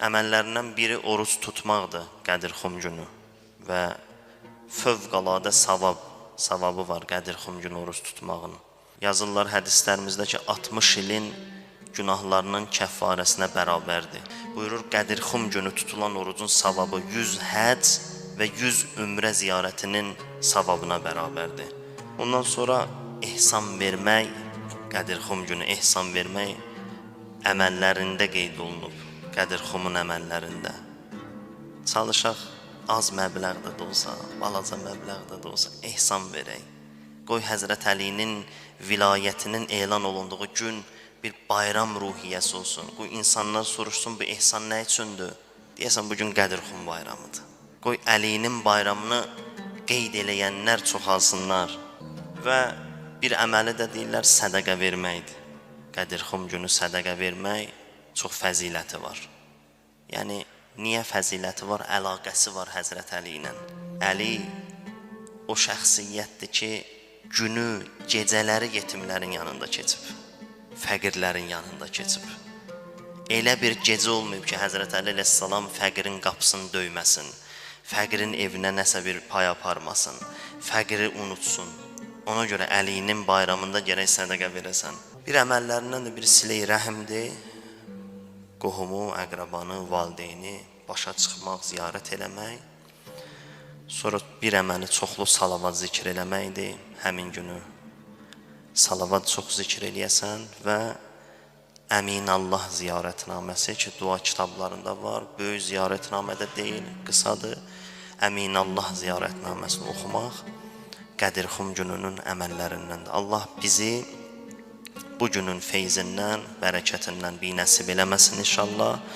Əməllərindən biri oruç tutmaqdır Qədirxum günü və fövqəladə savabı var Qədirxum günü oruç tutmağın. Yazırlar hədislərimizdə ki, 60 ilin günahlarının kəffarəsinə bərabərdir. Buyurur, Qədirxum günü tutulan orucun savabı 100 həcc və 100 ümrə ziyarətinin savabına bərabərdir. Ondan sonra ehsan vermək, Qədirxum günü ehsan vermək əməllərində qeyd olunub. Qədirxumun əməllərində. Çalışaq, az məbləğdə də olsa, balaca məbləğdə də olsa ehsan verək. Qoy Həzrət Əlinin vilayətinin elan olunduğu gün bir bayram ruhiyyəsi olsun. Qoy insanlar soruşsun, bu ehsan nə üçündür? Deyəsən, bugün Qədirxum bayramıdır. Qoy Əlinin bayramını qeyd eləyənlər çoxalsınlar. Və bir əməli də deyirlər, sədəqə verməkdir. Qədirxum günü sədəqə vermək çox fəziləti var. Yəni, niyə fəziləti var? Əlaqəsi var Həzrət Əli ilə. Əli o şəxsiyyətdir ki, günü, gecələri yetimlərin yanında keçib, fəqirlərin yanında keçib. Elə bir gecə olmayıb ki, Həzrət Əli əleyhissalam fəqirin qapısını döyməsin, fəqirin evinə nəsə bir pay aparmasın, fəqiri unutsun. Ona görə Əlinin bayramında gərək sədəqə verəsən. Bir əməllərindən də bir silə-i rəhimdir. Qohumu, əqrabanı, valideyni başa çıxmaq, ziyarət eləmək. Sonra bir əməli çoxlu salavat zikr eləməkdir. Həmin günü salavat çox zikr eləyəsən və Əmin Allah ziyarətnaməsi ki, dua kitablarında var. Böyük ziyarətnamədə deyil, qısadır. Əmin Allah ziyarətnaməsini oxumaq Qədirxum gününün əməllərindəndir. Allah bizi bu günün feyzindən, bərəkətindən binəsib eləməsin inşallah.